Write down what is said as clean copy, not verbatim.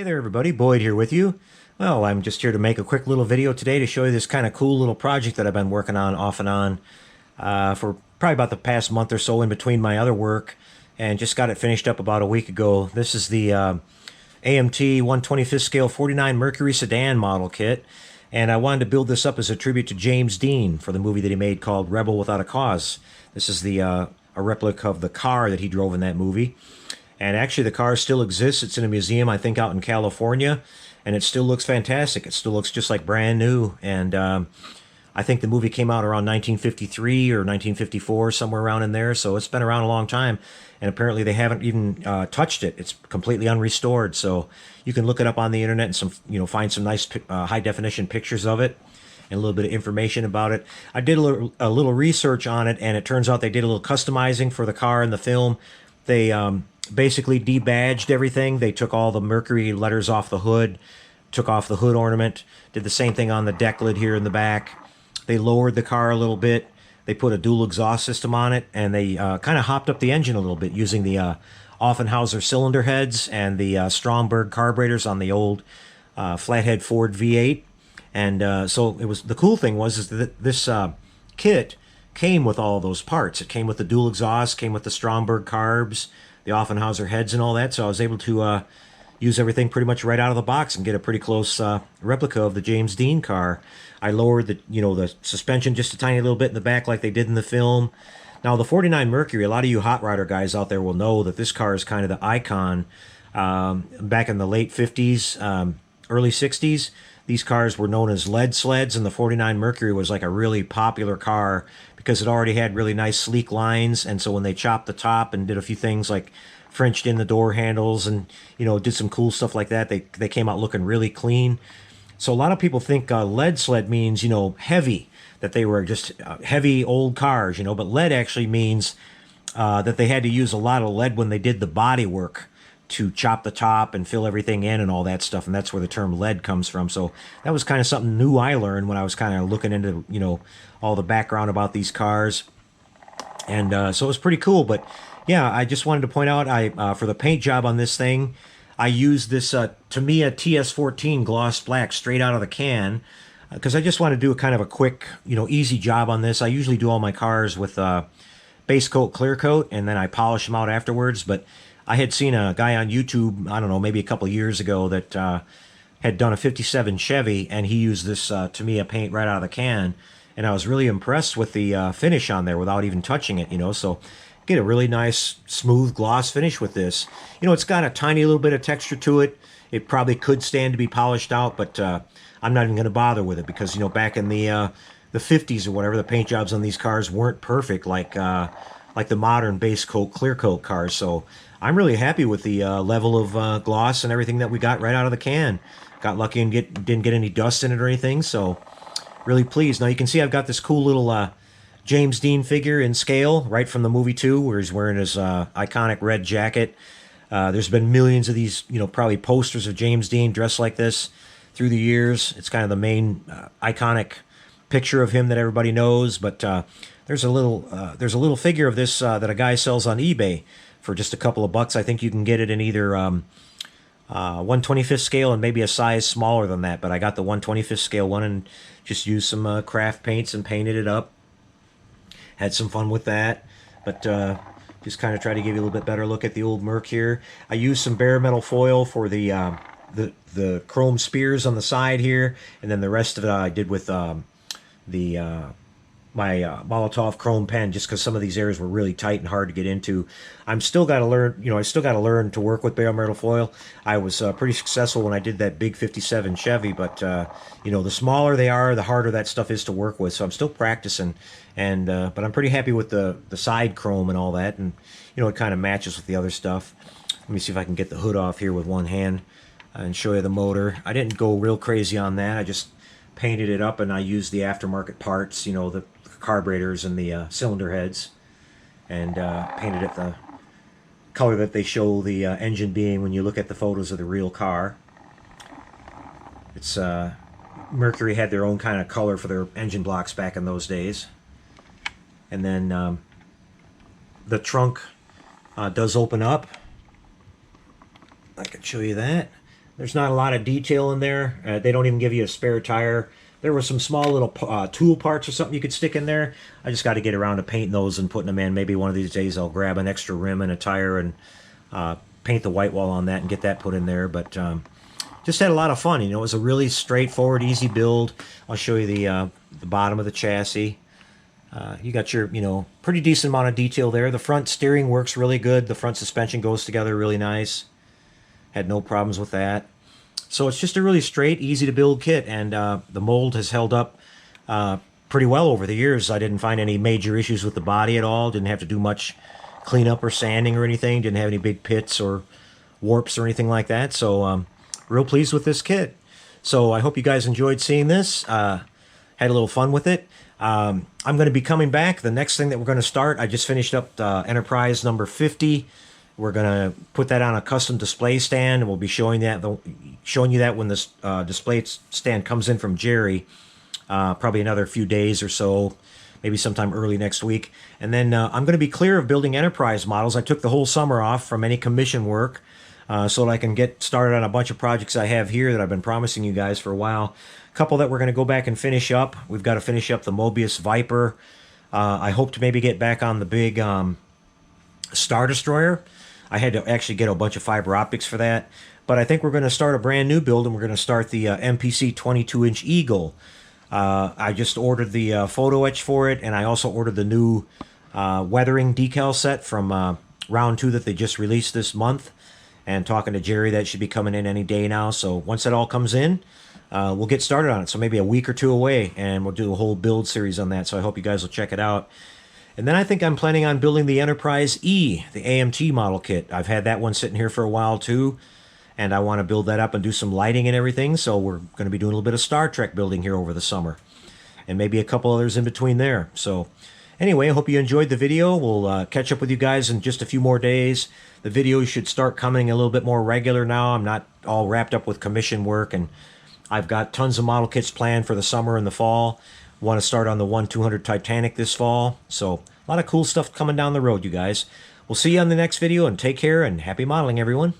Hey there everybody, Boyd here with you. Well, I'm just here to make a quick little video today to show you this kind of cool little project that I've been working on off and on for probably about the past month or so in between my other work, and just got it finished up about a week ago. This is the AMT 125th scale 49 Mercury sedan model kit, and I wanted to build this up as a tribute to James Dean for the movie that he made called Rebel Without a Cause. This is a replica of the car that he drove in that movie. And actually, the car still exists. It's in a museum, I think, out in California, and it still looks fantastic. It still looks just like brand new. And I think the movie came out around 1953 or 1954, somewhere around in there. So it's been around a long time. And apparently, they haven't even touched it. It's completely unrestored. So you can look it up on the internet and find some nice high definition pictures of it and a little bit of information about it. I did a little research on it, and it turns out they did a little customizing for the car in the film. They basically debadged everything. They took all the Mercury letters off the hood, took off the hood ornament, did the same thing on the deck lid here in the back. They lowered the car a little bit. They put a dual exhaust system on it, and they kind of hopped up the engine a little bit using the Offenhauser cylinder heads and the Stromberg carburetors on the old flathead Ford V8. And so it was, the cool thing was that this kit came with all those parts. It came with the dual exhaust, came with the Stromberg carbs, the Offenhauser heads and all that, so I was able to use everything pretty much right out of the box and get a pretty close replica of the James Dean car. I lowered the suspension just a tiny little bit in the back like they did in the film. Now the 49 Mercury, a lot of you hot rodder guys out there will know that this car is kind of the icon. Back in the late 50s, early 60s, these cars were known as lead sleds, and the 49 Mercury was like a really popular car because it already had really nice sleek lines. And so when they chopped the top and did a few things like Frenched in the door handles and did some cool stuff like that, they came out looking really clean. So a lot of people think lead sled means heavy, that they were just heavy old cars, but lead actually means that they had to use a lot of lead when they did the body work to chop the top and fill everything in and all that stuff, and that's where the term lead comes from. So that was kind of something new I learned when I was kind of looking into all the background about these cars, and so it was pretty cool. But yeah, I just wanted to point out, I for the paint job on this thing, I used this Tamiya TS14 gloss black straight out of the can, because I just want to do a kind of a quick easy job on this. I usually do all my cars with base coat, clear coat, and then I polish them out afterwards. But I had seen a guy on YouTube, I don't know, maybe a couple of years ago, that had done a 57 Chevy, and he used this Tamiya paint right out of the can, and I was really impressed with the finish on there without even touching it, so get a really nice smooth gloss finish with this. It's got a tiny little bit of texture to it. It probably could stand to be polished out, but I'm not even going to bother with it because back in the 50s or whatever, the paint jobs on these cars weren't perfect like the modern base coat, clear coat cars. So I'm really happy with the level of gloss and everything that we got right out of the can. Got lucky and didn't get any dust in it or anything, so really pleased. Now you can see I've got this cool little James Dean figure in scale right from the movie 2, where he's wearing his iconic red jacket. There's been millions of these, probably posters of James Dean dressed like this through the years. It's kind of the main iconic picture of him that everybody knows. But there's a little figure of this that a guy sells on eBay for just a couple of bucks. I think you can get it in either 1/25th scale and maybe a size smaller than that. But I got the 1/25th scale one and just used some craft paints and painted it up. Had some fun with that, but just kind of try to give you a little bit better look at the old Merc here. I used some bare metal foil for the chrome spears on the side here, and then the rest of it I did with my Molotov chrome pen, just because some of these areas were really tight and hard to get into. I'm still got to learn, I still got to learn to work with bare metal foil. I was pretty successful when I did that big 57 Chevy, but the smaller they are, the harder that stuff is to work with. So I'm still practicing, and but I'm pretty happy with the side chrome and all that, and it kind of matches with the other stuff. Let me see if I can get the hood off here with one hand and show you the motor. I didn't go real crazy on that. I just painted it up, and I used the aftermarket parts, the carburetors and the cylinder heads, and painted it the color that they show the engine being when you look at the photos of the real car. It's Mercury had their own kind of color for their engine blocks back in those days. And then the trunk does open up. I can show you that. There's not a lot of detail in there. They don't even give you a spare tire. There were some small little tool parts or something you could stick in there. I just got to get around to painting those and putting them in. Maybe one of these days I'll grab an extra rim and a tire and paint the white wall on that and get that put in there. But just had a lot of fun. You know, it was a really straightforward, easy build. I'll show you the bottom of the chassis. You got your, pretty decent amount of detail there. The front steering works really good. The front suspension goes together really nice. Had no problems with that. So it's just a really straight, easy to build kit, and the mold has held up pretty well over the years. I didn't find any major issues with the body at all. Didn't have to do much cleanup or sanding or anything. Didn't have any big pits or warps or anything like that. So real pleased with this kit. So I hope you guys enjoyed seeing this. Had a little fun with it. I'm going to be coming back. The next thing that we're going to start, I just finished up Enterprise number 50. We're going to put that on a custom display stand, and we'll be showing you that when this display stand comes in from Jerry, probably another few days or so, maybe sometime early next week. And then I'm going to be clear of building Enterprise models. I took the whole summer off from any commission work so that I can get started on a bunch of projects I have here that I've been promising you guys for a while. A couple that we're going to go back and finish up. We've got to finish up the Mobius Viper. I hope to maybe get back on the big Star Destroyer. I had to actually get a bunch of fiber optics for that. But I think we're going to start a brand new build, and we're going to start the MPC 22-inch Eagle. I just ordered the photo etch for it, and I also ordered the new weathering decal set from round 2 that they just released this month. And talking to Jerry, that should be coming in any day now. So once that all comes in, we'll get started on it. So maybe a week or two away, and we'll do a whole build series on that. So I hope you guys will check it out. And then I think I'm planning on building the Enterprise E, the AMT model kit. I've had that one sitting here for a while too, and I want to build that up and do some lighting and everything. So we're going to be doing a little bit of Star Trek building here over the summer, and maybe a couple others in between there. So anyway, I hope you enjoyed the video. We'll catch up with you guys in just a few more days. The videos should start coming a little bit more regular now. I'm not all wrapped up with commission work, and I've got tons of model kits planned for the summer and the fall. Want to start on the 1-200 Titanic this fall. So a lot of cool stuff coming down the road, you guys. We'll see you on the next video, and take care, and happy modeling, everyone.